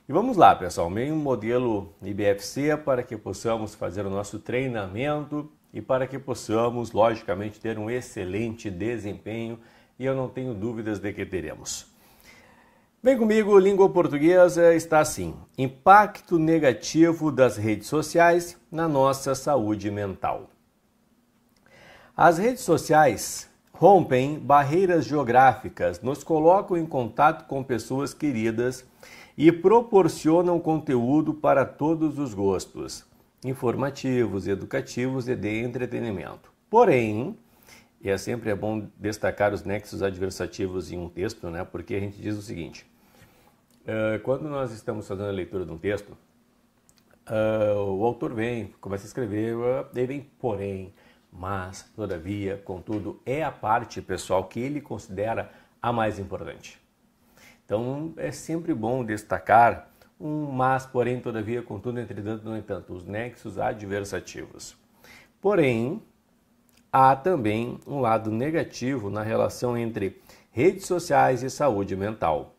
E vamos lá, pessoal, meio um modelo IBFC para que possamos fazer o nosso treinamento e para que possamos, logicamente, ter um excelente desempenho, e eu não tenho dúvidas de que teremos. Vem comigo, língua portuguesa está assim: impacto negativo das redes sociais na nossa saúde mental. As redes sociais rompem barreiras geográficas, nos colocam em contato com pessoas queridas e proporcionam conteúdo para todos os gostos, informativos, educativos e de entretenimento. Porém, e sempre é bom destacar os nexos adversativos em um texto, né? Porque a gente diz o seguinte: quando nós estamos fazendo a leitura de um texto, o autor vem, começa a escrever, ele vem porém, mas, todavia, contudo, é a parte, pessoal, que ele considera a mais importante. Então, é sempre bom destacar um mas, porém, todavia, contudo, entretanto, no entanto, os nexos adversativos. Porém, há também um lado negativo na relação entre redes sociais e saúde mental,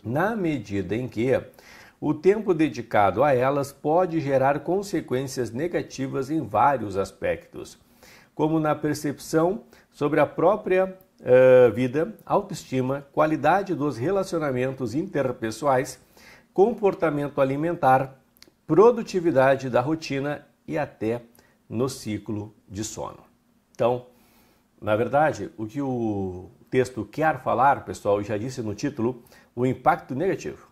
na medida em que o tempo dedicado a elas pode gerar consequências negativas em vários aspectos, como na percepção sobre a própria vida, autoestima, qualidade dos relacionamentos interpessoais, comportamento alimentar, produtividade da rotina e até no ciclo de sono. Então, na verdade, o que o texto quer falar, pessoal, eu já disse no título, o impacto negativo.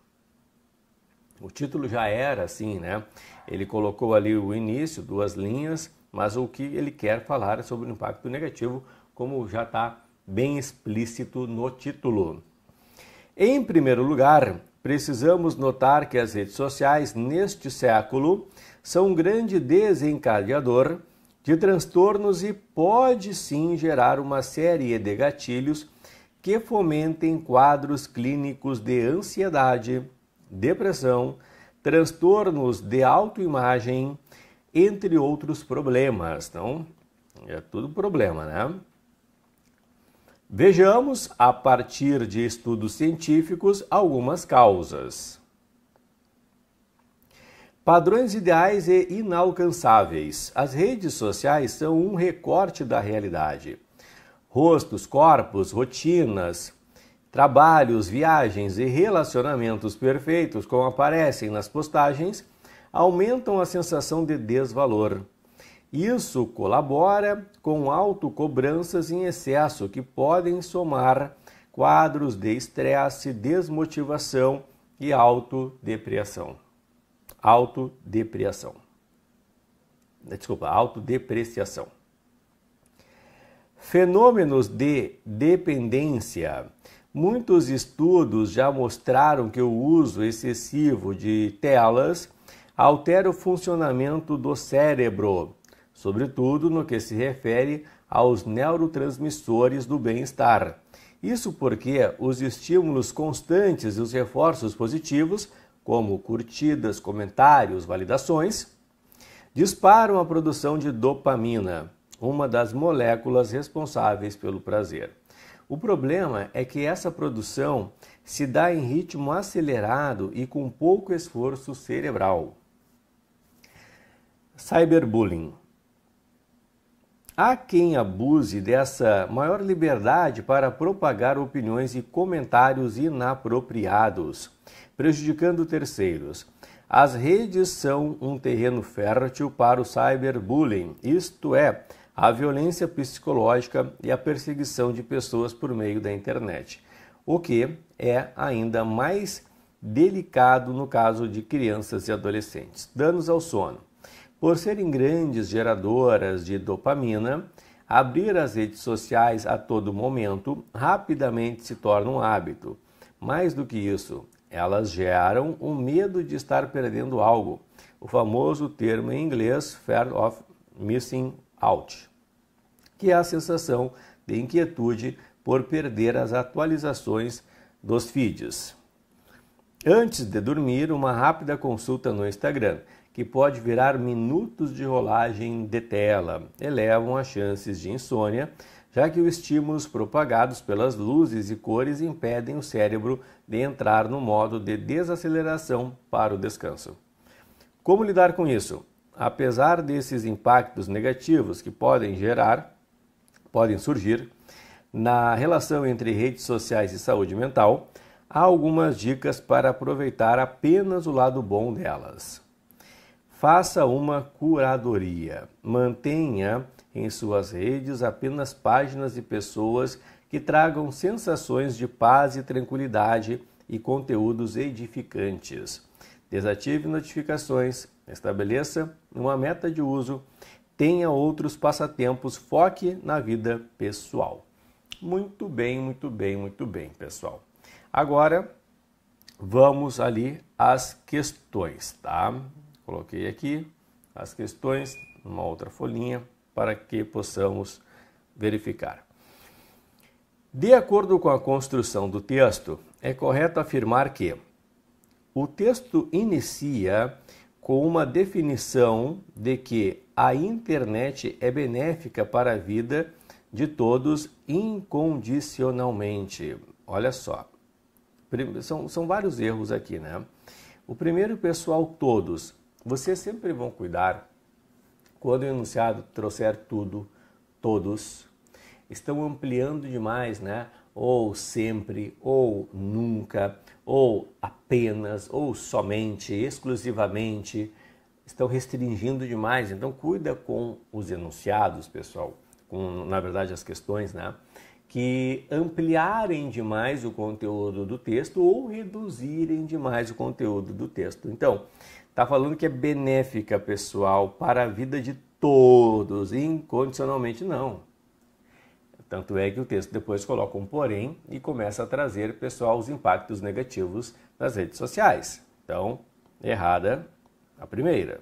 O título já era assim, né? Ele colocou ali o início, 2 linhas, mas o que ele quer falar é sobre o impacto negativo, como já está bem explícito no título. Em primeiro lugar, precisamos notar que as redes sociais, neste século, são um grande desencadeador de transtornos e pode sim gerar uma série de gatilhos que fomentem quadros clínicos de ansiedade, depressão, transtornos de autoimagem, entre outros problemas. Então, é tudo problema, né? Vejamos, a partir de estudos científicos, algumas causas. Padrões ideais e inalcançáveis. As redes sociais são um recorte da realidade. Rostos, corpos, rotinas, trabalhos, viagens e relacionamentos perfeitos, como aparecem nas postagens, aumentam a sensação de desvalor. Isso colabora com autocobranças em excesso que podem somar quadros de estresse, desmotivação e autodepreciação. Fenômenos de dependência. Muitos estudos já mostraram que o uso excessivo de telas altera o funcionamento do cérebro, sobretudo no que se refere aos neurotransmissores do bem-estar. Isso porque os estímulos constantes e os reforços positivos, como curtidas, comentários, validações, disparam a produção de dopamina, uma das moléculas responsáveis pelo prazer. O problema é que essa produção se dá em ritmo acelerado e com pouco esforço cerebral. Cyberbullying. Há quem abuse dessa maior liberdade para propagar opiniões e comentários inapropriados, prejudicando terceiros. As redes são um terreno fértil para o cyberbullying, isto é, a violência psicológica e a perseguição de pessoas por meio da internet, o que é ainda mais delicado no caso de crianças e adolescentes. Danos ao sono. Por serem grandes geradoras de dopamina, abrir as redes sociais a todo momento rapidamente se torna um hábito. Mais do que isso, elas geram um medo de estar perdendo algo, o famoso termo em inglês fear of missing out, que é a sensação de inquietude por perder as atualizações dos feeds. Antes de dormir, uma rápida consulta no Instagram, que pode virar minutos de rolagem de tela, elevam as chances de insônia, já que os estímulos propagados pelas luzes e cores impedem o cérebro de entrar no modo de desaceleração para o descanso. Como lidar com isso? Apesar desses impactos negativos que podem surgir na relação entre redes sociais e saúde mental, há algumas dicas para aproveitar apenas o lado bom delas. Faça uma curadoria. Mantenha em suas redes apenas páginas de pessoas que tragam sensações de paz e tranquilidade e conteúdos edificantes. Desative notificações, estabeleça uma meta de uso, tenha outros passatempos, foque na vida pessoal. Muito bem, muito bem, muito bem, pessoal. Agora, vamos ali às questões, tá? Coloquei aqui as questões numa outra folhinha para que possamos verificar. De acordo com a construção do texto, é correto afirmar que o texto inicia com uma definição de que a internet é benéfica para a vida de todos incondicionalmente. Olha só, são vários erros aqui, né? O primeiro, pessoal, todos. Vocês sempre vão cuidar, quando o enunciado trouxer tudo, todos, estão ampliando demais, né? Ou sempre, ou nunca, ou apenas, ou somente, exclusivamente, estão restringindo demais. Então, cuida com os enunciados, pessoal, com, na verdade, as questões, né? Que ampliarem demais o conteúdo do texto ou reduzirem demais o conteúdo do texto. Então, está falando que é benéfica, pessoal, para a vida de todos, incondicionalmente não. Tanto é que o texto depois coloca um porém e começa a trazer, pessoal, os impactos negativos das redes sociais. Então, errada a primeira.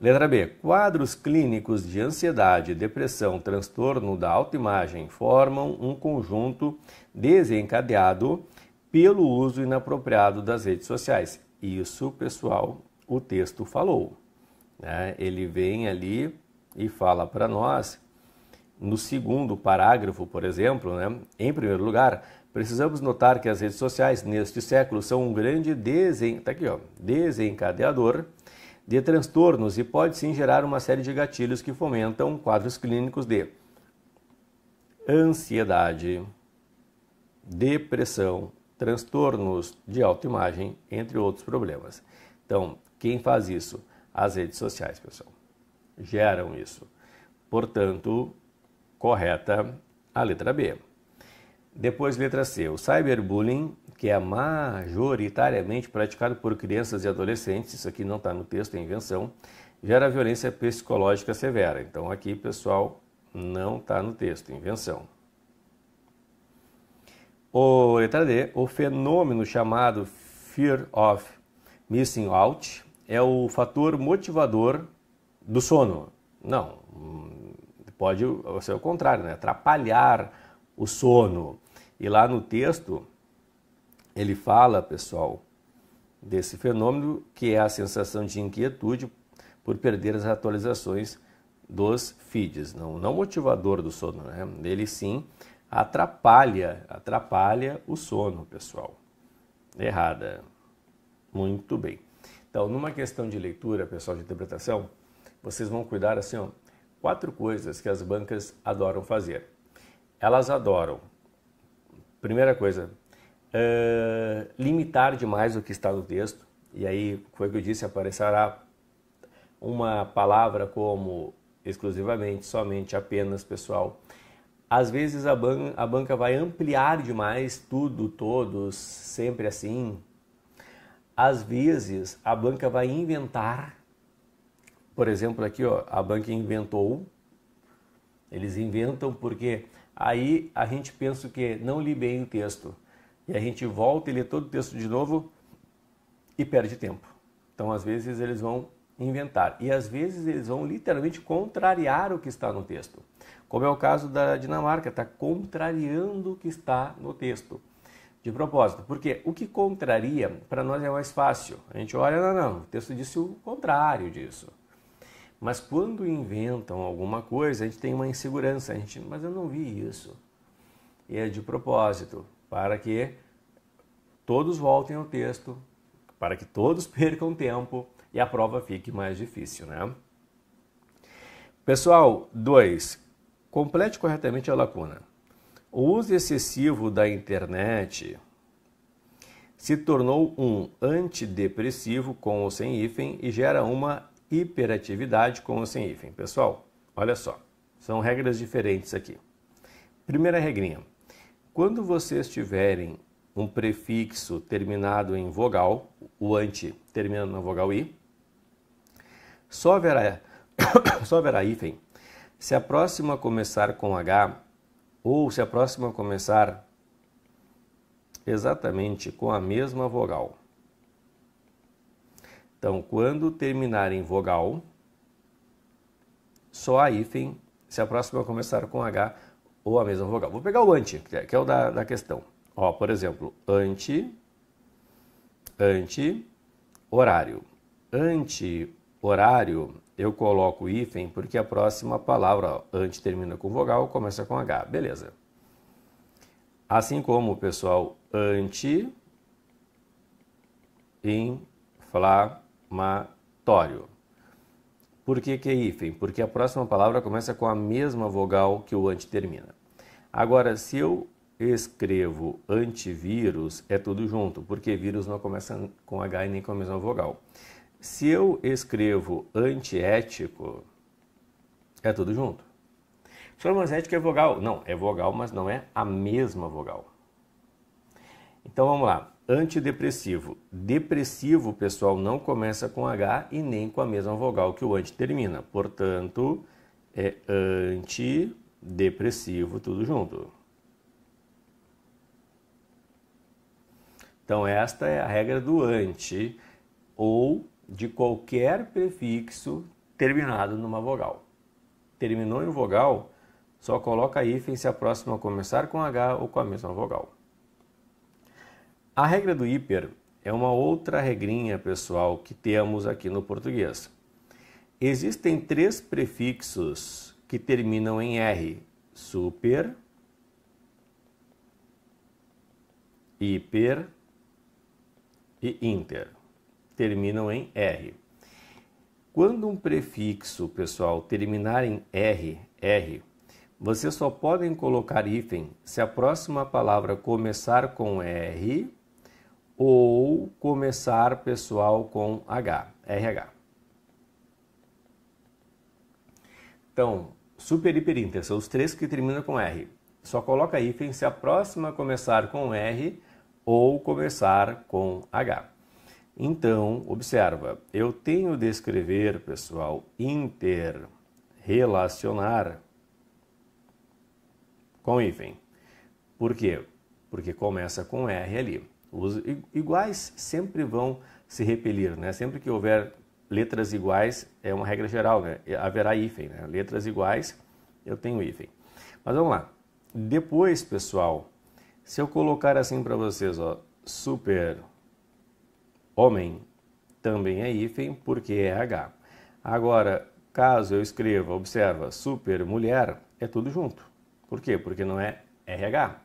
Letra B. Quadros clínicos de ansiedade, depressão, transtorno da autoimagem formam um conjunto desencadeado pelo uso inapropriado das redes sociais. Isso, pessoal, o texto falou, né? Ele vem ali e fala para nós, no segundo parágrafo, por exemplo, né? Em primeiro lugar, precisamos notar que as redes sociais neste século são um grande desencadeador de transtornos e pode sim gerar uma série de gatilhos que fomentam quadros clínicos de ansiedade, depressão, transtornos de autoimagem, entre outros problemas. Então, quem faz isso? As redes sociais, pessoal. Geram isso. Portanto, correta a letra B. Depois, letra C. O cyberbullying, que é majoritariamente praticado por crianças e adolescentes, isso aqui não está no texto, é invenção, gera violência psicológica severa. Então, aqui, pessoal, não está no texto, invenção. Letra D, o fenômeno chamado Fear of Missing Out é o fator motivador do sono. Não, pode ser o contrário, né? Atrapalhar o sono. E lá no texto, ele fala, pessoal, desse fenômeno que é a sensação de inquietude por perder as atualizações dos feeds. Não motivador do sono, né? Ele sim atrapalha o sono, pessoal. Errada. Muito bem. Então, numa questão de leitura, pessoal, de interpretação, vocês vão cuidar assim, ó, 4 coisas que as bancas adoram fazer. Elas adoram, primeira coisa, limitar demais o que está no texto. E aí, foi o que eu disse, aparecerá uma palavra como exclusivamente, somente, apenas, pessoal. Às vezes a banca vai ampliar demais tudo, todos, sempre assim. Às vezes a banca vai inventar. Por exemplo, aqui, ó, a banca inventou. Eles inventam porque aí a gente pensa que não li bem o texto. E a gente volta e lê todo o texto de novo e perde tempo. Então, às vezes, eles vão inventar. E às vezes eles vão literalmente contrariar o que está no texto. Como é o caso da Dinamarca, está contrariando o que está no texto. De propósito, porque o que contraria, para nós é mais fácil. A gente olha, não, o texto disse o contrário disso. Mas quando inventam alguma coisa, a gente tem uma insegurança, mas eu não vi isso. E é de propósito, para que todos voltem ao texto, para que todos percam tempo e a prova fique mais difícil, né? Pessoal, 2. Complete corretamente a lacuna. O uso excessivo da internet se tornou um antidepressivo com ou sem hífen e gera uma hiperatividade com ou sem hífen. Pessoal, olha só, são regras diferentes aqui. Primeira regrinha, quando vocês tiverem um prefixo terminado em vogal, o anti terminando na vogal I, só haverá hífen se a próxima começar com H ou se a próxima começar exatamente com a mesma vogal. Então, quando terminar em vogal, só há hífen se a próxima começar com H ou a mesma vogal. Vou pegar o anti, que é o da questão. Ó, por exemplo, horário. Horário, eu coloco hífen porque a próxima palavra, ó, anti termina com vogal, começa com H. Beleza. Assim como, pessoal, anti-inflamatório. Por que é hífen? Porque a próxima palavra começa com a mesma vogal que o anti termina. Agora, se eu escrevo antivírus, é tudo junto, porque vírus não começa com H e nem com a mesma vogal. Se eu escrevo antiético, é tudo junto. Professor, mas ético é vogal? Não, é vogal, mas não é a mesma vogal. Então vamos lá. Antidepressivo. Depressivo, pessoal, não começa com H e nem com a mesma vogal que o anti termina. Portanto, é antidepressivo, tudo junto. Então esta é a regra do anti ou de qualquer prefixo terminado numa vogal. Terminou em vogal, só coloca hífen se a próxima começar com H ou com a mesma vogal. A regra do hiper é uma outra regrinha, pessoal, que temos aqui no português. Existem 3 prefixos que terminam em R: super, hiper e inter. Terminam em R. Quando um prefixo, pessoal, terminar em R, vocês só podem colocar hífen se a próxima palavra começar com R ou começar, pessoal, com H, RH. Então, super, hiper, inter são os 3 que terminam com R. Só coloca hífen se a próxima começar com R ou começar com H. Então, observa, eu tenho de escrever, pessoal, interrelacionar com hífen. Por quê? Porque começa com R ali. Os iguais sempre vão se repelir, né? Sempre que houver letras iguais, é uma regra geral, né? Haverá hífen, né? Letras iguais, eu tenho hífen. Mas vamos lá. Depois, pessoal, se eu colocar assim para vocês, ó, super homem, também é hífen porque é H. Agora, caso eu escreva, observa, super mulher, é tudo junto. Por quê? Porque não é RH.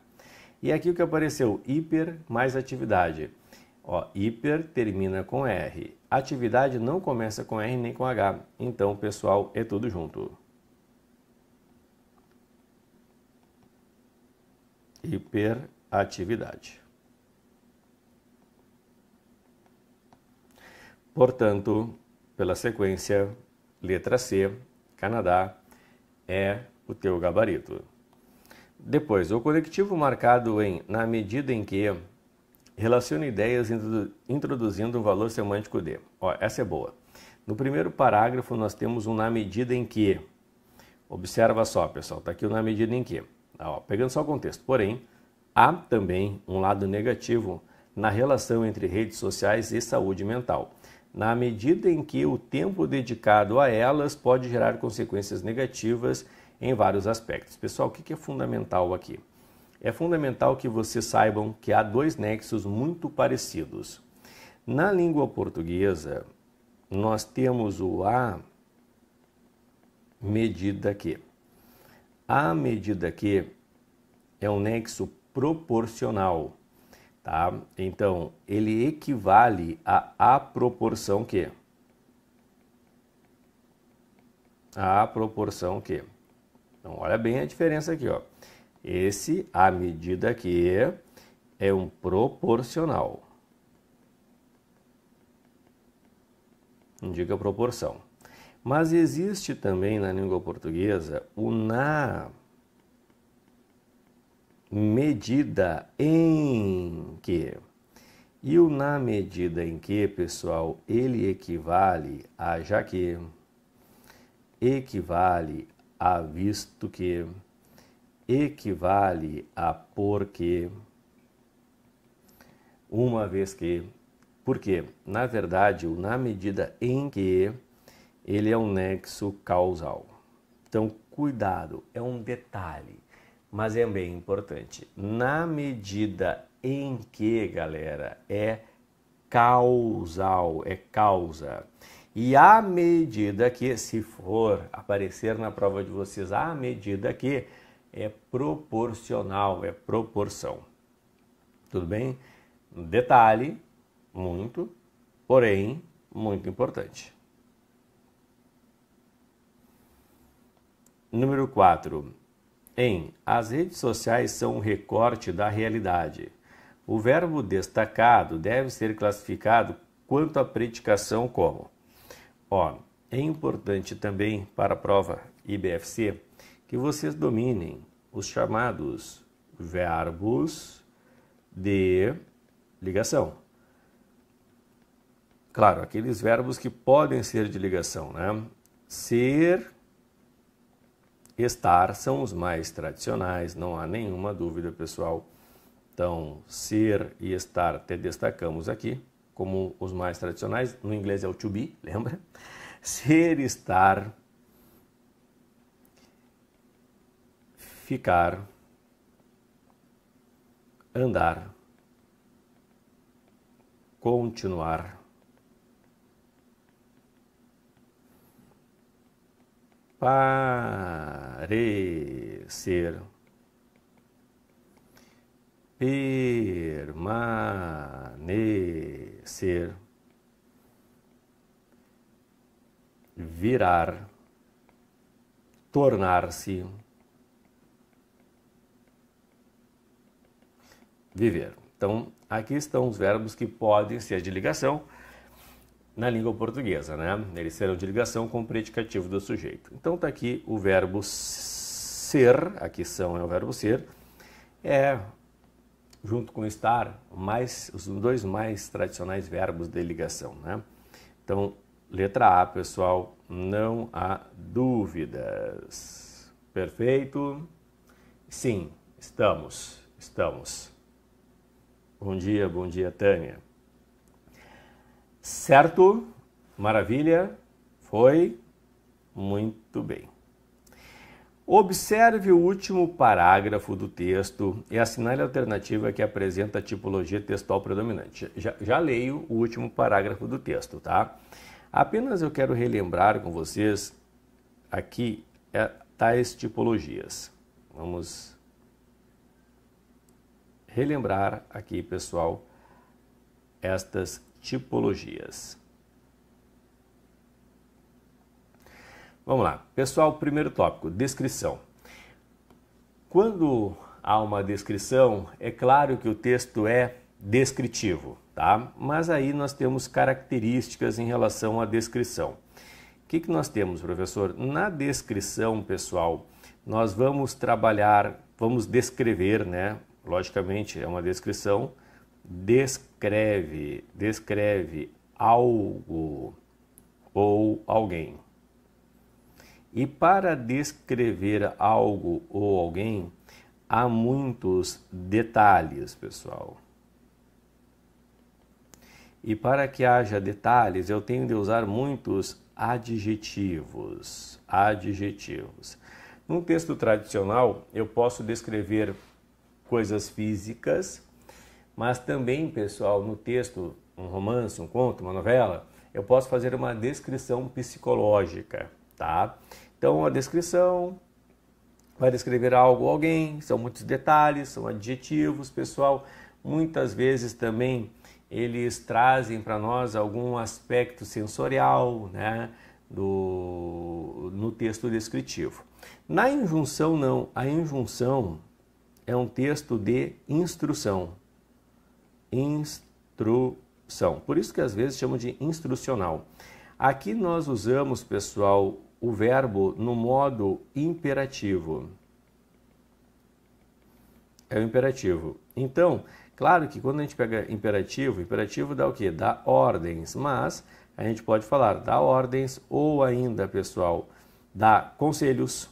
E aqui o que apareceu? Hiper mais atividade. Ó, hiper termina com R. Atividade não começa com R nem com H. Então, pessoal, é tudo junto. Hiperatividade. Portanto, pela sequência, letra C, Canadá, é o teu gabarito. Depois, o conectivo marcado em na medida em que relaciona ideias introduzindo um valor semântico de. Ó, essa é boa. No primeiro parágrafo nós temos um na medida em que. Observa só, pessoal, está aqui o na medida em que. Ó, pegando só o contexto. Porém, há também um lado negativo na relação entre redes sociais e saúde mental, na medida em que o tempo dedicado a elas pode gerar consequências negativas em vários aspectos. Pessoal, o que é fundamental aqui? É fundamental que vocês saibam que há 2 nexos muito parecidos. Na língua portuguesa, nós temos o A medida que. A medida que é um nexo proporcional, tá? Então, ele equivale à proporção que. A proporção que. Então, olha bem a diferença aqui, ó. Esse, a medida que, é um proporcional. Indica proporção. Mas existe também na língua portuguesa o na medida em que. E o na medida em que, pessoal, ele equivale a já que, equivale a visto que, equivale a porque, uma vez que. Porque, na verdade, o na medida em que, ele é um nexo causal. Então, cuidado, é um detalhe, mas é bem importante. Na medida em que, galera, é causal, é causa. E à medida que, se for aparecer na prova de vocês, à medida que é proporcional, é proporção. Tudo bem? Detalhe, muito, porém, muito importante. Número 4. As redes sociais são um recorte da realidade. O verbo destacado deve ser classificado quanto à predicação como. É importante também para a prova IBFC que vocês dominem os chamados verbos de ligação. Claro, aqueles verbos que podem ser de ligação, né? Ser, estar são os mais tradicionais, não há nenhuma dúvida, pessoal. Então, ser e estar até destacamos aqui como os mais tradicionais. No inglês é o to be, lembra? Ser, estar, ficar, andar, continuar, parecer, permanecer, virar, tornar-se, viver. Então, aqui estão os verbos que podem ser de ligação na língua portuguesa, né? Eles serão de ligação com o predicativo do sujeito. Então, está aqui o verbo ser, aqui é o verbo ser, junto com estar, os dois mais tradicionais verbos de ligação, né? Então, letra A, pessoal, não há dúvidas. Perfeito? Sim, estamos. Bom dia, Tânia. Certo? Maravilha? Foi? Muito bem. Observe o último parágrafo do texto e assinale a alternativa que apresenta a tipologia textual predominante. Já leio o último parágrafo do texto, tá? Apenas eu quero relembrar com vocês aqui tais tipologias. Vamos relembrar aqui, pessoal, estas tipologias. Vamos lá. Pessoal, primeiro tópico, descrição. Quando há uma descrição, é claro que o texto é descritivo, tá? Mas aí nós temos características em relação à descrição. O que nós temos, professor? Na descrição, pessoal, nós vamos descrever, né? Logicamente, é uma descrição, descreve algo ou alguém. E para descrever algo ou alguém, há muitos detalhes, pessoal. E para que haja detalhes, eu tenho de usar muitos adjetivos. Num texto tradicional, eu posso descrever coisas físicas, mas também, pessoal, no texto, um romance, um conto, uma novela, eu posso fazer uma descrição psicológica, tá? Então, a descrição vai descrever algo ou alguém, são muitos detalhes, são adjetivos, pessoal. Muitas vezes também eles trazem para nós algum aspecto sensorial, né, no texto descritivo. Na injunção, não. A injunção é um texto de instrução. Instrução. Por isso que às vezes chamam de instrucional. Aqui nós usamos, pessoal, o verbo no modo imperativo. É o imperativo. Então, claro que quando a gente pega imperativo, imperativo dá o quê? Dá ordens, mas a gente pode falar dá ordens ou ainda, pessoal, dá conselhos.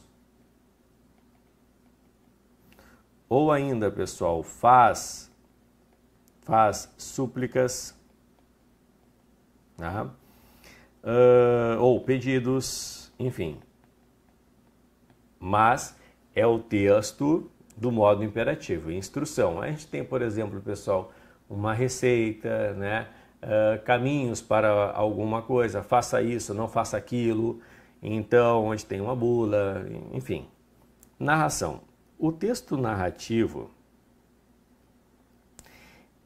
Ou ainda, pessoal, faz súplicas, tá? Ou pedidos, enfim. Mas é o texto do modo imperativo, instrução. A gente tem, por exemplo, pessoal, uma receita, né? Caminhos para alguma coisa, faça isso, não faça aquilo. Então, a gente tem uma bula, enfim. Narração. O texto narrativo,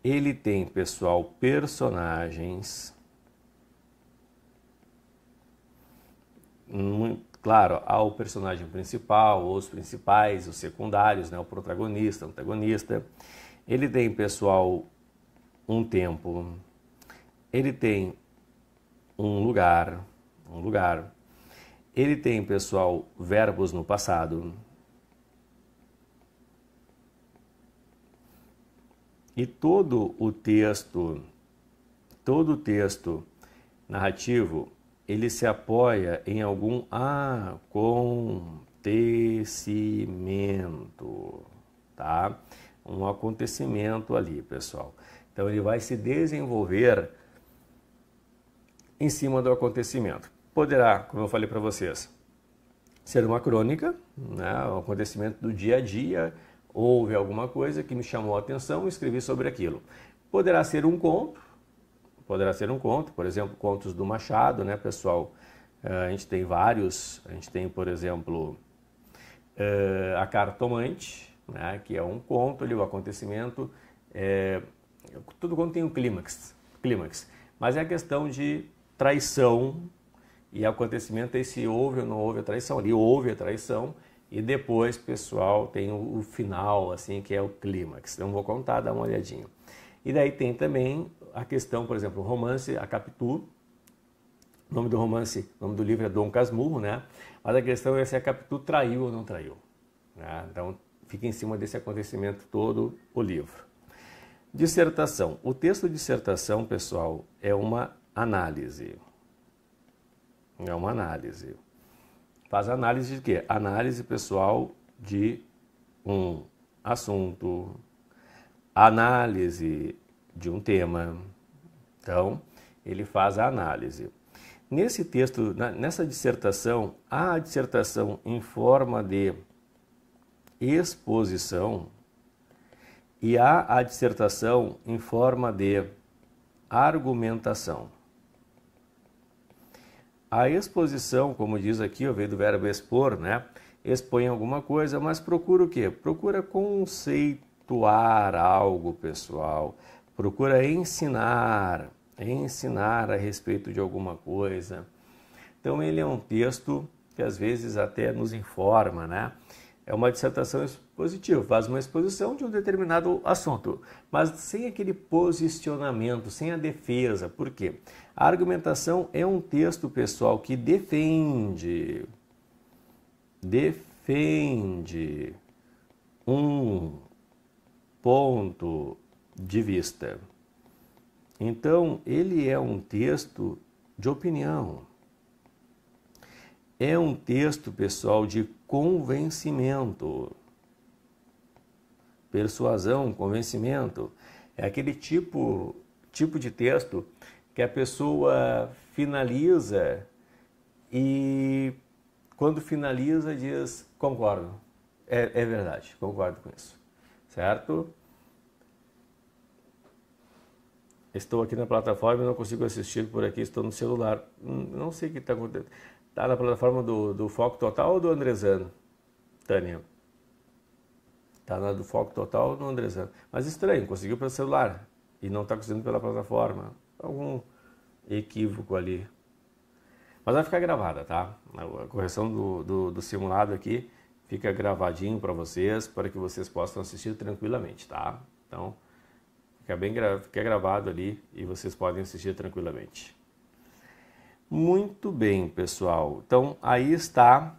ele tem, pessoal, personagens. Claro, há o personagem principal, os principais, os secundários, né? O protagonista, o antagonista. Ele tem, pessoal, um tempo. Ele tem um lugar. Ele tem, pessoal, verbos no passado. E todo o texto narrativo, ele se apoia em algum acontecimento, tá? Um acontecimento ali, pessoal. Então, ele vai se desenvolver em cima do acontecimento. Poderá, como eu falei para vocês, ser uma crônica, né? Um acontecimento do dia a dia. Houve alguma coisa que me chamou a atenção e escrevi sobre aquilo. Poderá ser um conto, por exemplo, contos do Machado, né, pessoal? A gente tem vários, a gente tem, por exemplo, A Cartomante, né, que é um conto ali, o acontecimento, todo conto tem um clímax, mas é a questão de traição e acontecimento é se houve ou não houve a traição. Ali houve a traição. E depois, pessoal, tem o final, assim, que é o clímax. Não vou contar, dá uma olhadinha. E daí tem também a questão, por exemplo, o romance, a Capitu. O nome do romance, o nome do livro é Dom Casmurro, né? Mas a questão é se a Capitu traiu ou não traiu, né? Então, fica em cima desse acontecimento todo o livro. Dissertação. O texto de dissertação, pessoal, é uma análise. É uma análise. Faz análise de quê? Análise, pessoal, de um assunto, análise de um tema. Então, ele faz a análise. Nesse texto, nessa dissertação, há a dissertação em forma de exposição e há a dissertação em forma de argumentação. A exposição, como diz aqui, veio do verbo expor, né? Expõe alguma coisa, mas procura o quê? Procura conceituar algo, pessoal. Procura ensinar a respeito de alguma coisa. Então, ele é um texto que às vezes até nos informa, né? É uma dissertação expositiva, faz uma exposição de um determinado assunto, mas sem aquele posicionamento, sem a defesa. Por quê? A argumentação é um texto, pessoal, que defende um ponto de vista. Então, ele é um texto de opinião. É um texto, pessoal, de convencimento. Persuasão, convencimento. É aquele tipo de texto que a pessoa finaliza e quando finaliza diz, concordo, é verdade, concordo com isso, certo? Estou aqui na plataforma e não consigo assistir por aqui, estou no celular. Não sei o que está acontecendo. Está na plataforma do Foco Total ou do Andrezano, Tânia? Está na do Foco Total ou do Andrezano? Mas estranho, conseguiu pelo celular e não está conseguindo pela plataforma. Algum equívoco ali. Mas vai ficar gravada, tá? A correção do simulado aqui fica gravadinho para vocês, para que vocês possam assistir tranquilamente, tá? Então, fica gravado ali e vocês podem assistir tranquilamente. Muito bem, pessoal. Então, aí está.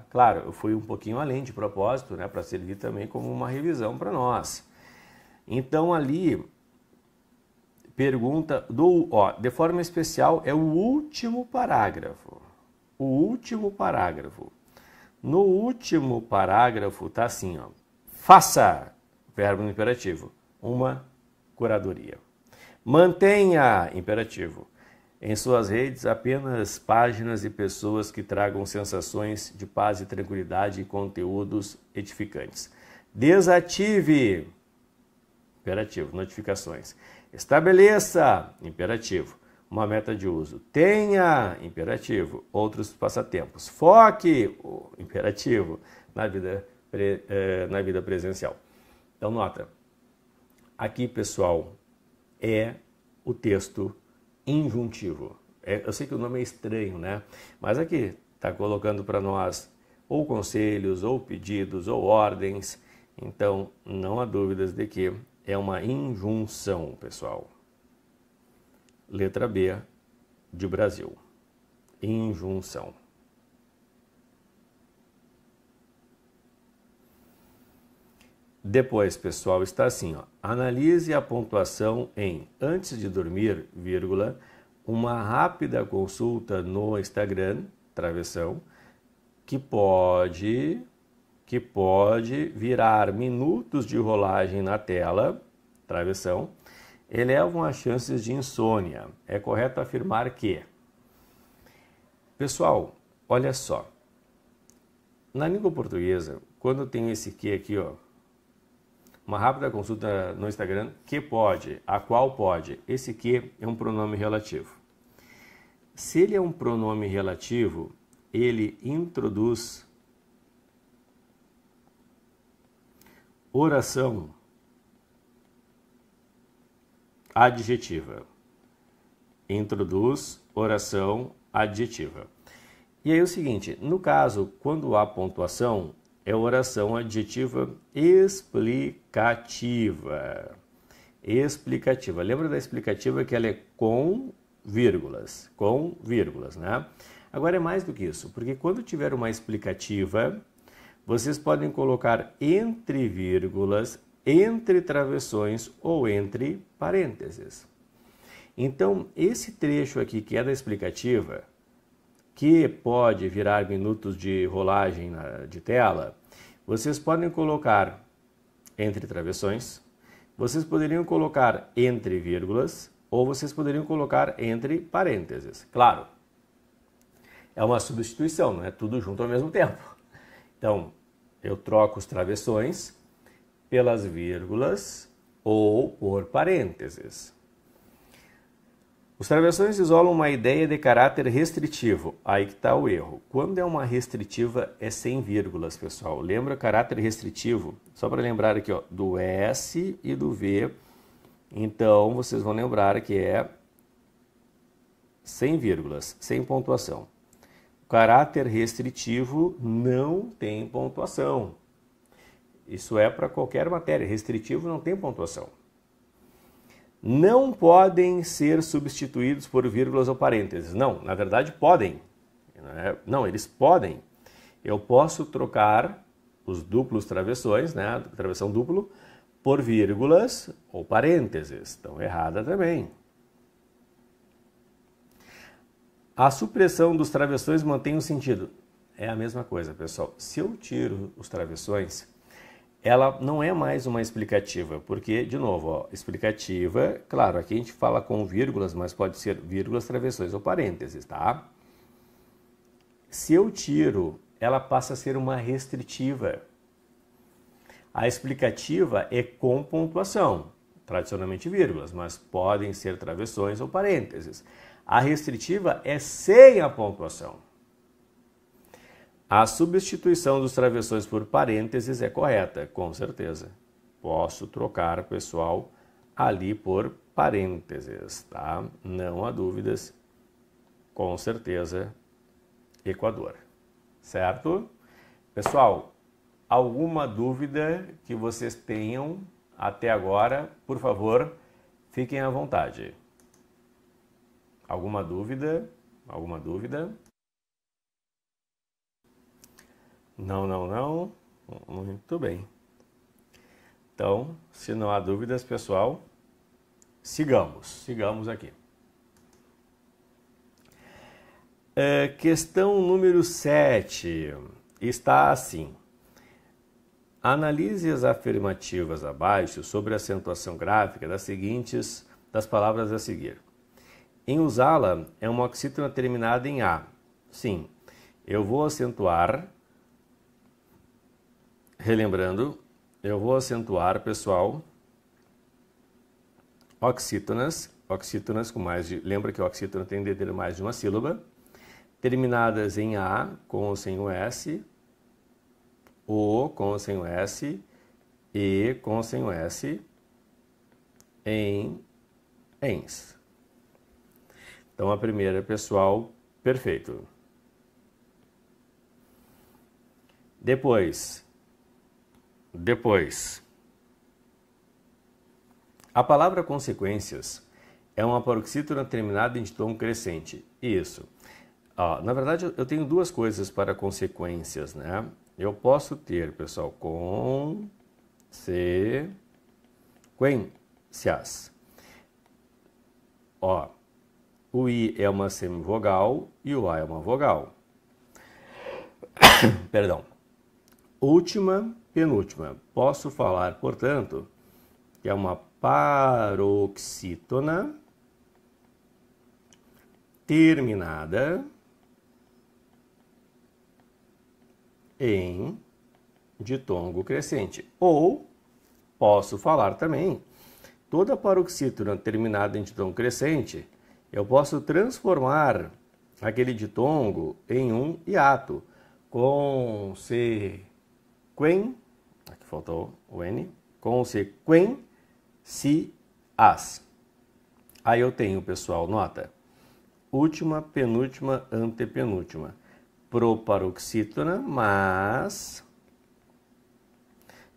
Claro, eu fui um pouquinho além de propósito, né, para servir também como uma revisão para nós. Então, ali, pergunta de forma especial, é o último parágrafo. O último parágrafo. No último parágrafo está assim, ó. Faça, verbo no imperativo, uma curadoria. Mantenha, imperativo, em suas redes apenas páginas e pessoas que tragam sensações de paz e tranquilidade e conteúdos edificantes. Desative, imperativo, notificações. Estabeleça, imperativo, uma meta de uso. Tenha, imperativo, outros passatempos. Foque, imperativo, na vida presencial. Então, nota. Aqui, pessoal, é o texto injuntivo. Eu sei que o nome é estranho, né? Mas aqui está colocando para nós ou conselhos, ou pedidos, ou ordens. Então, não há dúvidas de que é uma injunção, pessoal. Letra B de Brasil. Injunção. Depois, pessoal, está assim, ó. Analise a pontuação em antes de dormir, vírgula, uma rápida consulta no Instagram, travessão, que pode virar minutos de rolagem na tela, travessão, elevam as chances de insônia. É correto afirmar que... Pessoal, olha só. Na língua portuguesa, quando tem esse que aqui, ó, uma rápida consulta no Instagram, que pode, a qual pode. Esse que é um pronome relativo. Se ele é um pronome relativo, ele introduz oração adjetiva. Introduz oração adjetiva. E aí é o seguinte, no caso, quando há pontuação, é oração adjetiva explicativa. Explicativa. Lembra da explicativa que ela é com vírgulas, né? Agora é mais do que isso, porque quando tiver uma explicativa, vocês podem colocar entre vírgulas, entre travessões ou entre parênteses. Então, esse trecho aqui que é da explicativa, que pode virar minutos de rolagem de tela, vocês podem colocar entre travessões, vocês poderiam colocar entre vírgulas ou vocês poderiam colocar entre parênteses. Claro, é uma substituição, não é tudo junto ao mesmo tempo. Então, eu troco os travessões pelas vírgulas ou por parênteses. Os travessões isolam uma ideia de caráter restritivo. Aí que está o erro. Quando é uma restritiva, é sem vírgulas, pessoal. Lembra caráter restritivo? Só para lembrar aqui, ó, do S e do V. Então, vocês vão lembrar que é sem vírgulas, sem pontuação. O caráter restritivo não tem pontuação. Isso é para qualquer matéria. Restritivo não tem pontuação. Não podem ser substituídos por vírgulas ou parênteses. Não, na verdade podem. Não, eles podem. Eu posso trocar os duplos travessões, né, travessão duplo, por vírgulas ou parênteses. Estão errada também. A supressão dos travessões mantém o sentido. É a mesma coisa, pessoal. Se eu tiro os travessões, ela não é mais uma explicativa, porque, de novo, ó, explicativa, claro, aqui a gente fala com vírgulas, mas pode ser vírgulas, travessões ou parênteses, tá? Se eu tiro, ela passa a ser uma restritiva. A explicativa é com pontuação. tradicionalmente vírgulas, mas podem ser travessões ou parênteses. A restritiva é sem a pontuação. A substituição dos travessões por parênteses é correta, com certeza. Posso trocar, pessoal, ali por parênteses, tá? Não há dúvidas, com certeza, Equador. Certo? Pessoal, alguma dúvida que vocês tenham até agora, por favor, fiquem à vontade. Alguma dúvida? Alguma dúvida? Não. Muito bem. Então, se não há dúvidas, pessoal, sigamos aqui. Questão número 7 está assim. Analise as afirmativas abaixo sobre a acentuação gráfica das palavras a seguir. Em usá-la é uma oxítona terminada em A. Sim, eu vou acentuar, relembrando, eu vou acentuar, pessoal, oxítonas com mais de, lembra que a oxítona tem de ter mais de uma sílaba, terminadas em A com ou sem o S, O com ou sem o S, E com ou sem o S, em, ens. Então a primeira, pessoal, perfeito. Depois, a palavra consequências é uma paroxítona terminada em tom crescente. Isso. Na verdade, eu tenho duas coisas para consequências, né? Eu posso ter, pessoal, consequências. O I é uma semivogal e o A é uma vogal. Perdão. Última, penúltima. Posso falar, portanto, que é uma paroxítona terminada em ditongo crescente. Ou posso falar também, toda paroxítona terminada em ditongo crescente, eu posso transformar aquele ditongo em um hiato. Aqui faltou o N, consequências. Aí eu tenho, pessoal, nota, última, penúltima, antepenúltima, proparoxítona, mas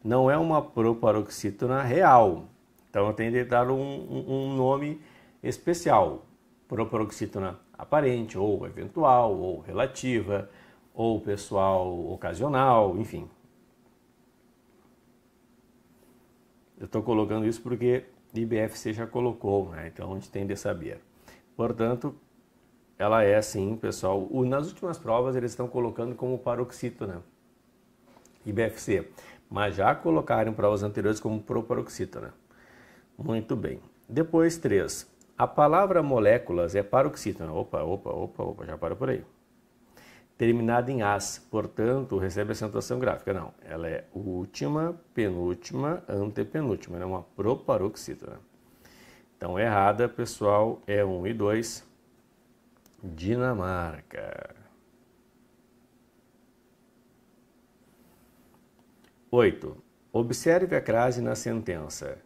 não é uma proparoxítona real. Então eu tenho de dar um nome especial, proparoxítona aparente, ou eventual, ou relativa, ou pessoal ocasional, enfim. Eu estou colocando isso porque o IBFC já colocou, né? Então a gente tem de saber. Portanto, ela é assim, pessoal. Nas últimas provas eles estão colocando como paroxítona, IBFC, mas já colocaram em provas anteriores como proparoxítona. Muito bem. Depois, 3. A palavra moléculas é paroxítona. Opa, já para por aí. Terminada em as, portanto, recebe acentuação gráfica. Não, ela é última, penúltima, antepenúltima. Ela é uma proparoxítona. Então, errada, pessoal, é 1 e 2. Dinamarca. 8. Observe a crase na sentença.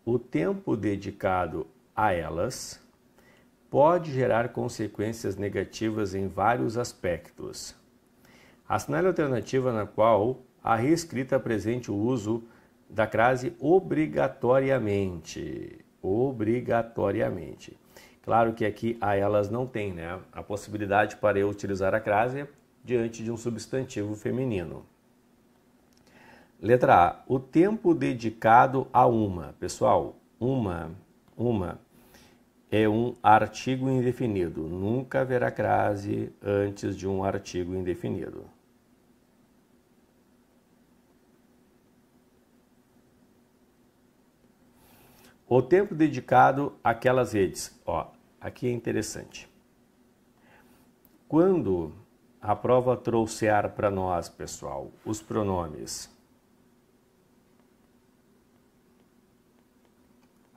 O tempo dedicado a elas pode gerar consequências negativas em vários aspectos. Assinale a alternativa na qual a reescrita apresente o uso da crase obrigatoriamente. Obrigatoriamente. Claro que aqui a elas não tem, né, a possibilidade para eu utilizar a crase diante de um substantivo feminino. Letra A. O tempo dedicado a uma. Pessoal, uma é um artigo indefinido. Nunca haverá crase antes de um artigo indefinido. O tempo dedicado àquelas redes. Aqui é interessante. Quando a prova trouxer para nós, pessoal, os pronomes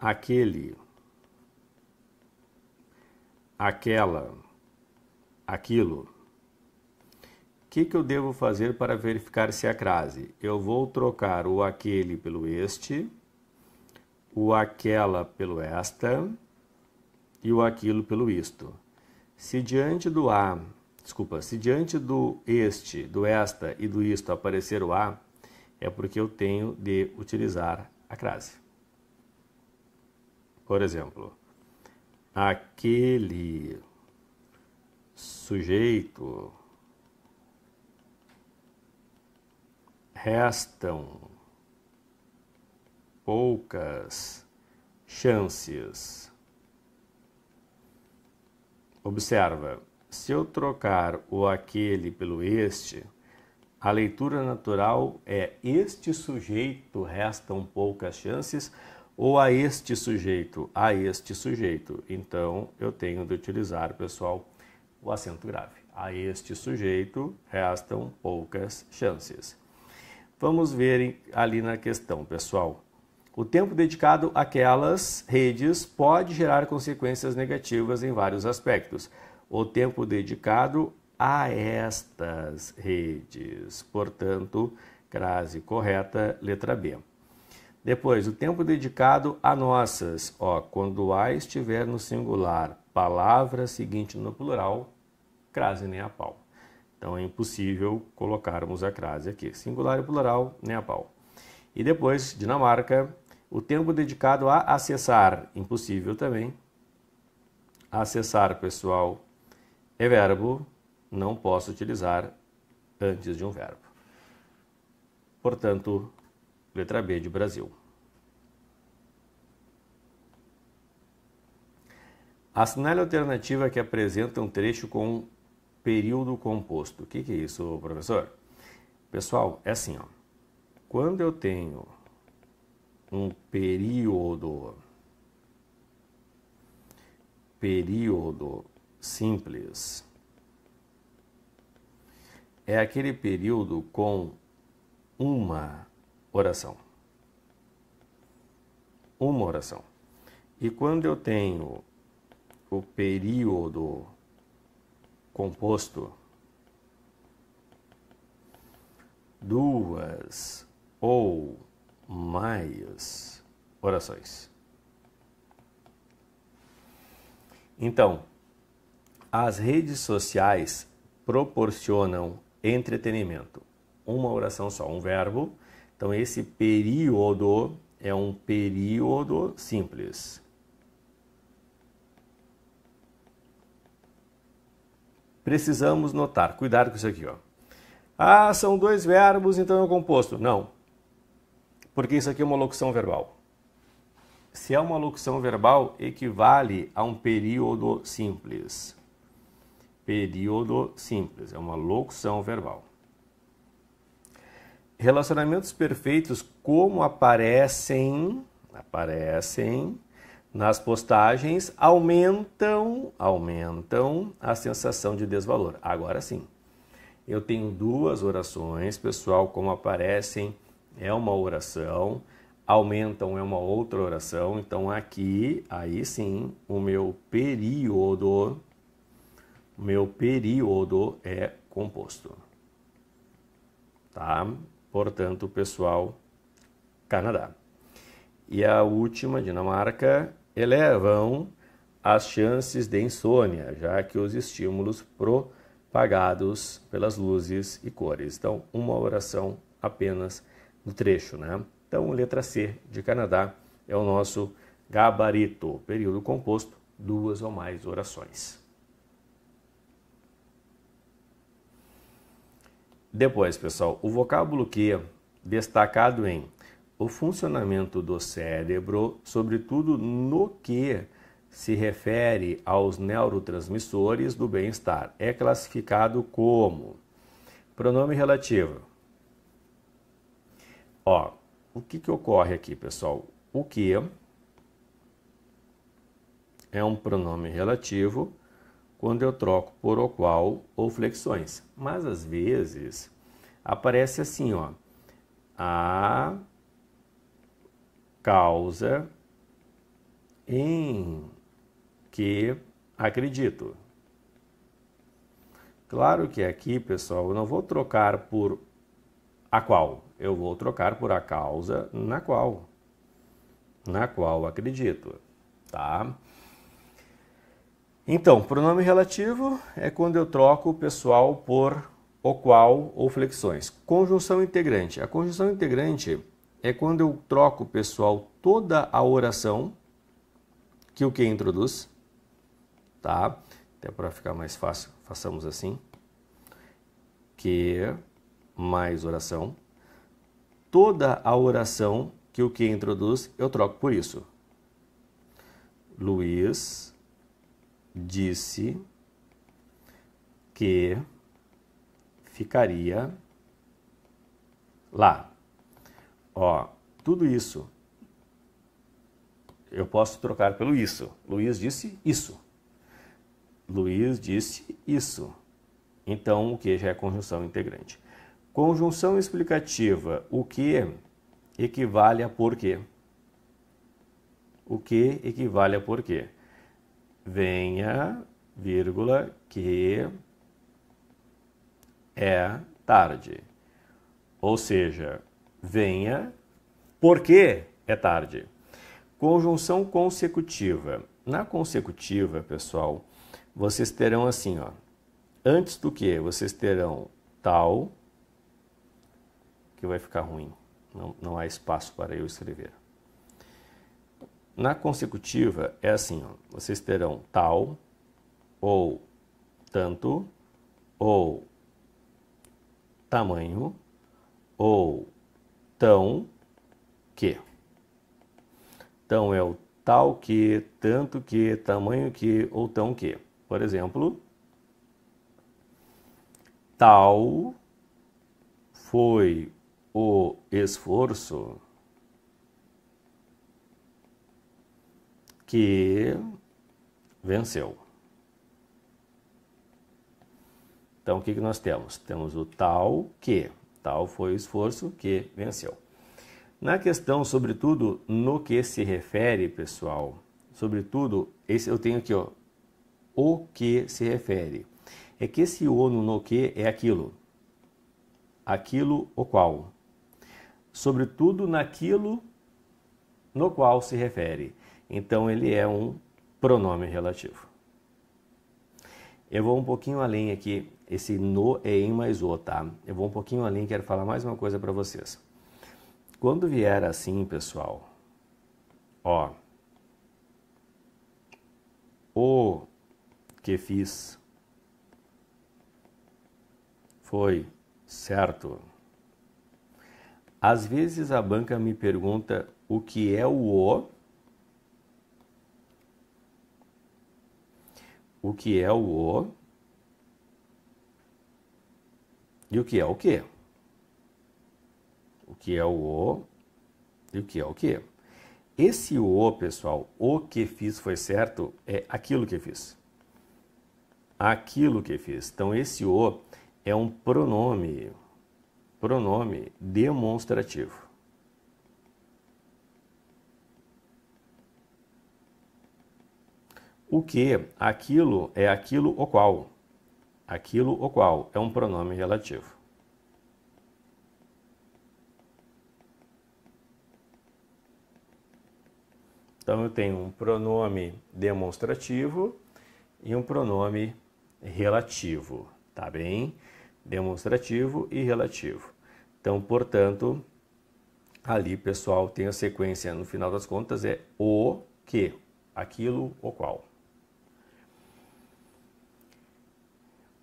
aquele, aquela, aquilo. O que eu devo fazer para verificar se é crase? Eu vou trocar o aquele pelo este, o aquela pelo esta e o aquilo pelo isto. Se diante do este, do esta e do isto aparecer o a, é porque eu tenho de utilizar a crase. Por exemplo, aquele sujeito, restam poucas chances. Observa, se eu trocar o aquele pelo este, a leitura natural é este sujeito restam poucas chances ou a este sujeito, a este sujeito. Então, eu tenho de utilizar, pessoal, o acento grave. A este sujeito restam poucas chances. Vamos ver ali na questão, pessoal. O tempo dedicado àquelas redes pode gerar consequências negativas em vários aspectos. O tempo dedicado a estas redes, portanto, crase correta, letra B. Depois, o tempo dedicado a nossas, quando a estiver no singular, palavra seguinte no plural, crase nem a pau. Então é impossível colocarmos a crase aqui, singular e plural, nem a pau. E depois, Dinamarca, o tempo dedicado a acessar, impossível também. Acessar, pessoal, é verbo, não posso utilizar antes de um verbo. Portanto, letra B de Brasil. Assinale a alternativa que apresenta um trecho com período composto. O que é isso, professor? Pessoal, é assim, quando eu tenho um período simples, é aquele período com uma oração. Uma oração. E quando eu tenho o período composto, duas ou mais orações. Então, as redes sociais proporcionam entretenimento. Uma oração só, um verbo. Então, esse período é um período simples. Precisamos notar, cuidado com isso aqui, são dois verbos, então é um composto. Não, porque isso aqui é uma locução verbal. Se é uma locução verbal, equivale a um período simples. Período simples, é uma locução verbal. Relacionamentos perfeitos, como aparecem nas postagens, aumentam a sensação de desvalor. Agora sim, eu tenho duas orações, pessoal, como aparecem é uma oração, aumentam é uma outra oração, então aqui, aí sim, o meu período é composto. Tá? Portanto, pessoal, Canadá. E a última, Dinamarca, elevam as chances de insônia, já que os estímulos propagados pelas luzes e cores. Então, uma oração apenas no trecho, né? Então, letra C de Canadá é o nosso gabarito. Período composto, duas ou mais orações. Depois, pessoal, o vocábulo que destacado em o funcionamento do cérebro, sobretudo no que se refere aos neurotransmissores do bem-estar, é classificado como pronome relativo. O que ocorre aqui, pessoal? O que é um pronome relativo quando eu troco por o qual ou flexões. Mas às vezes aparece assim, a causa em que acredito. Claro que aqui, pessoal, eu não vou trocar por a qual, eu vou trocar por a causa na qual acredito, tá? Então, pronome relativo é quando eu troco o pessoal por o qual ou flexões. Conjunção integrante. A conjunção integrante é quando eu troco, pessoal, toda a oração que o que introduz, tá? Até para ficar mais fácil, façamos assim. Que mais oração. Toda a oração que o que introduz, eu troco por isso. Luiz disse que ficaria lá. Ó, tudo isso eu posso trocar pelo isso. Luiz disse isso. Luiz disse isso. Então, o que já é conjunção integrante. Conjunção explicativa. O que equivale a porquê? O que equivale a porquê? Venha, vírgula, que é tarde. Ou seja, venha porque é tarde. Conjunção consecutiva. Na consecutiva, pessoal, vocês terão assim, ó. Antes do que, vocês terão tal, que vai ficar ruim. Não há espaço para eu escrever. Na consecutiva é assim, ó, vocês terão tal, ou tanto, ou tamanho, ou tão que. Então é o tal que, tanto que, tamanho que ou tão que. Por exemplo, tal foi o esforço que venceu. Então, o que nós temos? Temos o tal que. Tal foi o esforço que venceu. Na questão, sobretudo, no que se refere, pessoal, sobretudo, esse eu tenho aqui, ó, o que se refere. É que esse o no que é aquilo. Aquilo o qual. Sobretudo naquilo no qual se refere. Então, ele é um pronome relativo. Eu vou um pouquinho além aqui. Esse no é em mais o, tá? Eu vou um pouquinho além, quero falar mais uma coisa para vocês. Quando vier assim, pessoal, ó, o que fiz foi certo. Às vezes a banca me pergunta o que é o que é o e o que é o quê? O que é o e o que é o quê? Esse o, pessoal, o que fiz foi certo, é aquilo que fiz. Aquilo que fiz. Então, esse o é um pronome demonstrativo. O que, aquilo, é aquilo o qual. Aquilo o qual é um pronome relativo. Então, eu tenho um pronome demonstrativo e um pronome relativo, tá bem? Demonstrativo e relativo. Então, portanto, ali, pessoal, tem a sequência, no final das contas, é o que, aquilo o qual.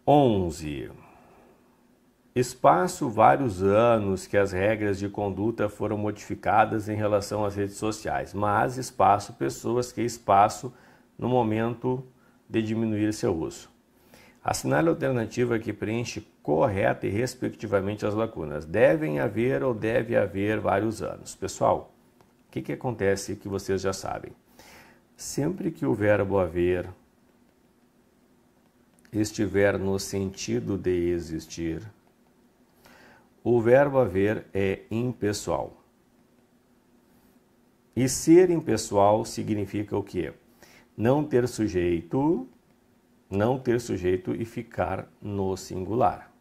11. Espaço vários anos que as regras de conduta foram modificadas em relação às redes sociais, mas espaço pessoas que espaço no momento de diminuir seu uso. Assinale a alternativa que preenche correta e respectivamente as lacunas. Devem haver ou deve haver vários anos. Pessoal, o que acontece que vocês já sabem? Sempre que o verbo haver estiver no sentido de existir, o verbo haver é impessoal. E ser impessoal significa o quê? Não ter sujeito e ficar no singular.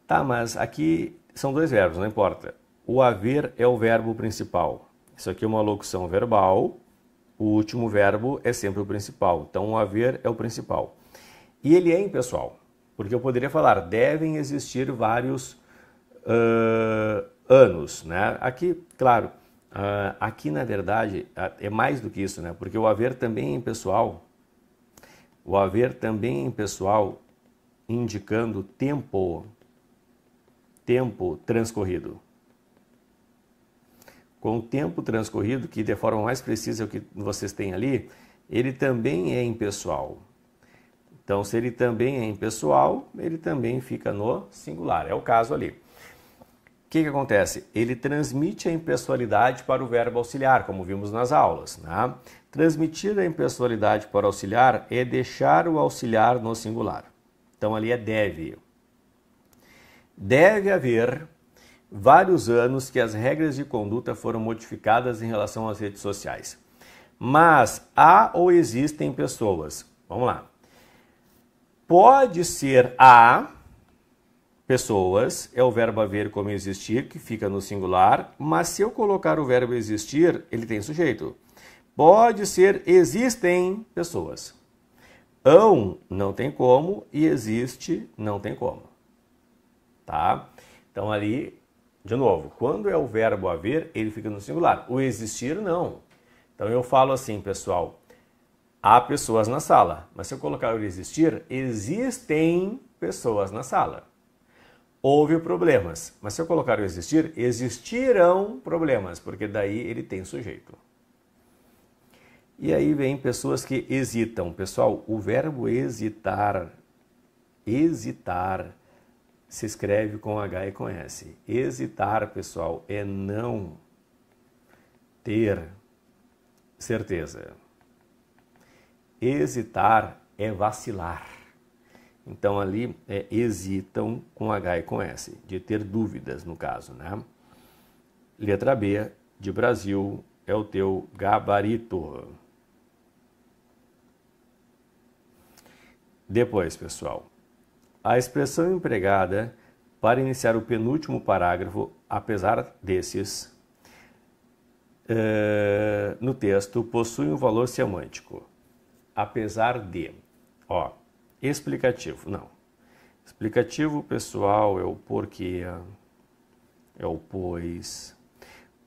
Tá, mas aqui são dois verbos, não importa. O haver é o verbo principal. Isso aqui é uma locução verbal. O último verbo é sempre o principal. Então, o haver é o principal. E ele é impessoal, porque eu poderia falar, devem existir vários anos, né? Aqui, claro, aqui na verdade é mais do que isso, né? Porque o haver também é impessoal. O haver também é impessoal, indicando tempo transcorrido. Com o tempo transcorrido, que de forma mais precisa é o que vocês têm ali, ele também é impessoal. Então, se ele também é impessoal, ele também fica no singular. É o caso ali. O que acontece? Ele transmite a impessoalidade para o verbo auxiliar, como vimos nas aulas, né? Transmitir a impessoalidade para o auxiliar é deixar o auxiliar no singular. Então, ali é deve. Deve haver vários anos que as regras de conduta foram modificadas em relação às redes sociais. Mas há ou existem pessoas. Vamos lá. Pode ser há pessoas, é o verbo haver como existir, que fica no singular, mas se eu colocar o verbo existir, ele tem sujeito. Pode ser existem pessoas. Hão não tem como e existe não tem como. Tá? Então ali, de novo, quando é o verbo haver, ele fica no singular. O existir, não. Então eu falo assim, pessoal, há pessoas na sala. Mas se eu colocar o existir, existem pessoas na sala. Houve problemas. Mas se eu colocar o existir, existirão problemas, porque daí ele tem sujeito. E aí vem pessoas que hesitam. Pessoal, o verbo hesitar se escreve com H e com S. Hesitar, pessoal, é não ter certeza. Hesitar é vacilar. Então ali hesitam com H e com S, de ter dúvidas no caso, né? Letra B, de Brasil, é o teu gabarito. Depois, pessoal, a expressão empregada para iniciar o penúltimo parágrafo, apesar desses, no texto, possui um valor semântico. Apesar de, ó, explicativo, não. Explicativo, pessoal, é o porquê, é o pois.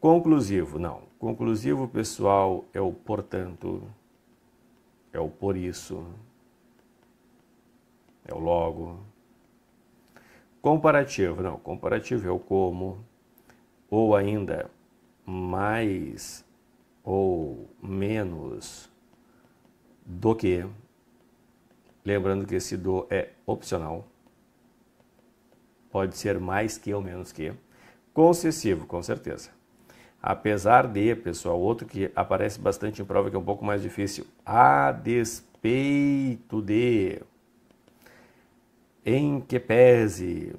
Conclusivo, não. Conclusivo, pessoal, é o portanto, é o por isso, é o logo. Comparativo, não. Comparativo é o como, ou ainda mais ou menos do que. Lembrando que esse do é opcional. Pode ser mais que ou menos que. Concessivo, com certeza. Apesar de, pessoal, outro que aparece bastante em prova que é um pouco mais difícil. A despeito de. Em que pese.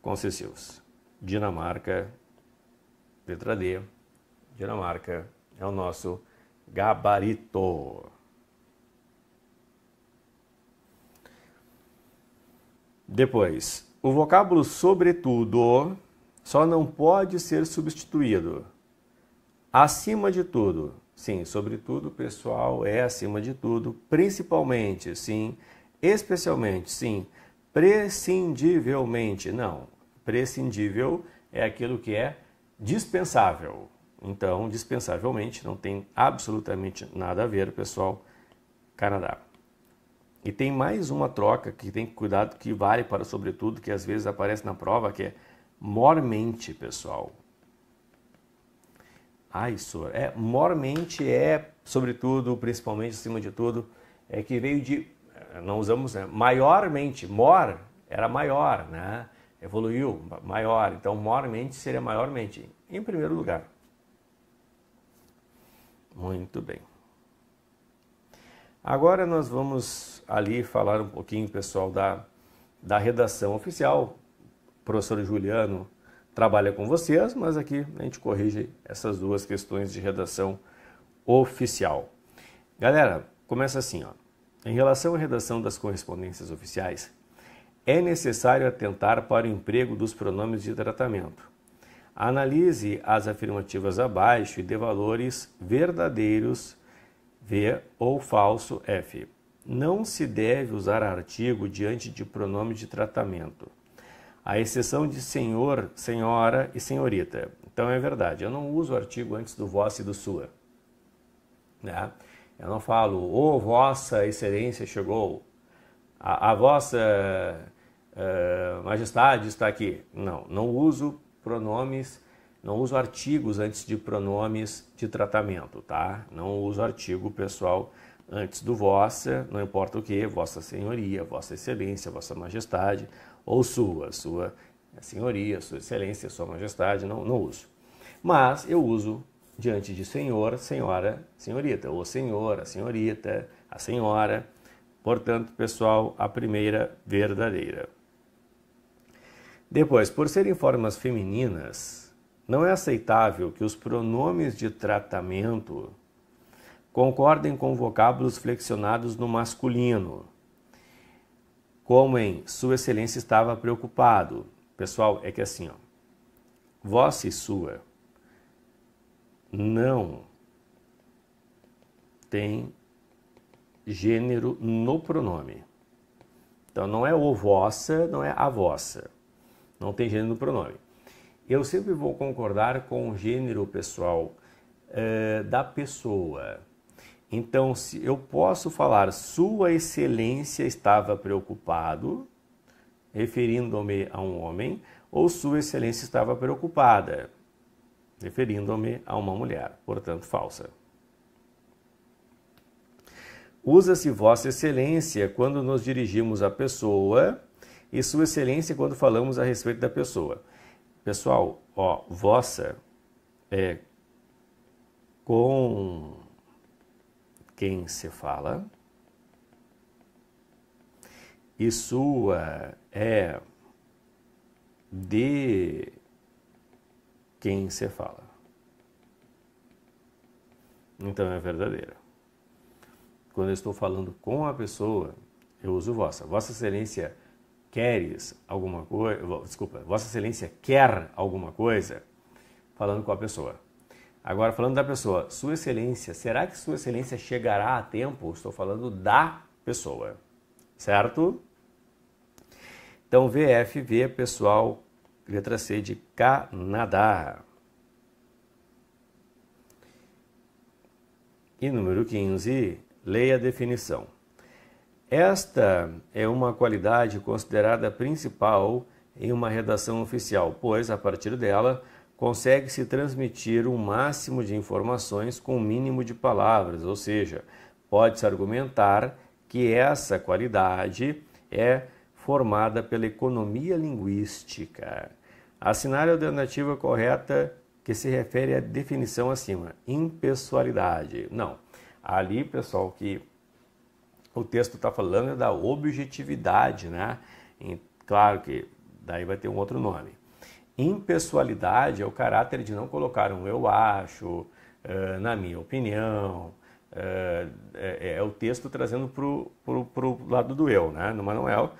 Concessivos. Dinamarca, letra D. Dinamarca é o nosso gabarito. Depois, o vocábulo sobretudo só não pode ser substituído. Acima de tudo. Sim, sobretudo, pessoal, é acima de tudo. Principalmente, sim. Especialmente, sim. Prescindivelmente, não. Prescindível é aquilo que é dispensável. Então, dispensavelmente, não tem absolutamente nada a ver, pessoal. Canadá. E tem mais uma troca que tem que cuidar, que vale para sobretudo, que às vezes aparece na prova, que é mormente, pessoal. Ai, senhor, mormente é, sobretudo, principalmente, acima de tudo, é que veio de, não usamos, né, maiormente, mor era maior, né, evoluiu, maior, então mormente seria maiormente, em primeiro lugar. Muito bem. Agora nós vamos ali falar um pouquinho, pessoal, da redação oficial, professor Juliano trabalha com vocês, mas aqui a gente corrige essas duas questões de redação oficial. Galera, começa assim, ó. Em relação à redação das correspondências oficiais, é necessário atentar para o emprego dos pronomes de tratamento. Analise as afirmativas abaixo e dê valores verdadeiros V ou falso F. Não se deve usar artigo diante de pronomes de tratamento, à exceção de senhor, senhora e senhorita. Então é verdade, eu não uso artigo antes do vossa e do sua. Né? Eu não falo, ô vossa excelência chegou, a vossa majestade está aqui. Não uso pronomes, não uso artigos antes de pronomes de tratamento, tá? Não uso artigo pessoal antes do vossa, não importa o que, vossa senhoria, vossa excelência, vossa majestade, ou sua senhoria, sua excelência, sua majestade, não uso. Mas eu uso diante de senhor, senhora, senhorita, ou senhor, a senhorita, a senhora. Portanto, pessoal, a primeira verdadeira. Depois, por serem formas femininas, não é aceitável que os pronomes de tratamento concordem com vocábulos flexionados no masculino, como em Sua Excelência estava preocupado. Pessoal, é que assim, ó, vossa e sua não tem gênero no pronome. Então não é o vossa, não é a vossa. Não tem gênero no pronome. Eu sempre vou concordar com o gênero, pessoal, da pessoa. Então, se eu posso falar Sua Excelência estava preocupado, referindo-me a um homem, ou Sua Excelência estava preocupada, referindo-me a uma mulher, portanto, falsa. Usa-se Vossa Excelência quando nos dirigimos à pessoa e Sua Excelência quando falamos a respeito da pessoa. Pessoal, ó, vossa é com quem se fala e sua é de quem se fala. Então é verdadeira. Quando eu estou falando com a pessoa, eu uso vossa. Vossa Excelência queres alguma coisa, desculpa, Vossa Excelência quer alguma coisa, falando com a pessoa. Agora, falando da pessoa, Sua Excelência, será que Sua Excelência chegará a tempo? Estou falando da pessoa, certo? Então, VFV, pessoal, letra C de Canadá. E número 15, leia a definição. Esta é uma qualidade considerada principal em uma redação oficial, pois, a partir dela, consegue-se transmitir um máximo de informações com o mínimo de palavras, ou seja, pode-se argumentar que essa qualidade é formada pela economia linguística. Assinale a alternativa correta que se refere à definição acima, impessoalidade. Não, ali, pessoal, que o texto está falando é da objetividade, né? E, claro que daí vai ter um outro nome. Impessoalidade é o caráter de não colocar um eu acho, na minha opinião, é o texto trazendo para o lado do eu, né? No Manuel,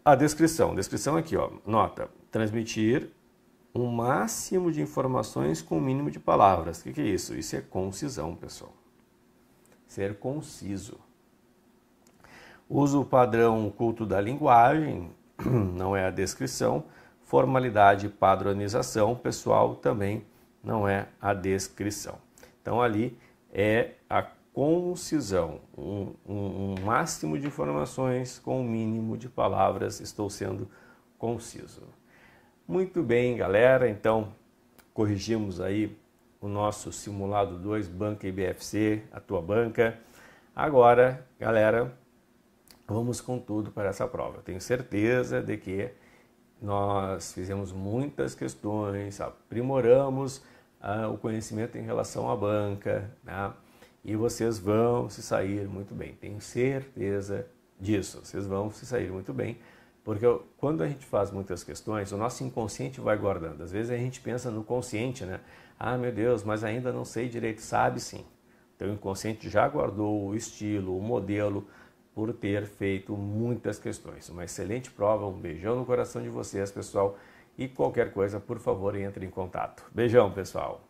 a descrição. Descrição aqui, ó, nota, transmitir um máximo de informações com o mínimo de palavras. O que é isso? Isso é concisão, pessoal. Ser conciso. Uso padrão culto da linguagem, não é a descrição. Formalidade e padronização, pessoal, também não é a descrição. Então, ali é a concisão, um máximo de informações com um mínimo de palavras, estou sendo conciso. Muito bem, galera, então corrigimos aí o nosso simulado 2, Banca IBFC, a tua banca. Agora, galera, vamos com tudo para essa prova. Eu tenho certeza de que nós fizemos muitas questões, aprimoramos o conhecimento em relação à banca, né? E vocês vão se sair muito bem. Tenho certeza disso, vocês vão se sair muito bem, Porque quando a gente faz muitas questões, o nosso inconsciente vai guardando. Às vezes a gente pensa no consciente, né? Ah, meu Deus, mas ainda não sei direito. Sabe sim. Então o inconsciente já guardou o estilo, o modelo, por ter feito muitas questões. Uma excelente prova, um beijão no coração de vocês, pessoal. E qualquer coisa, por favor, entre em contato. Beijão, pessoal.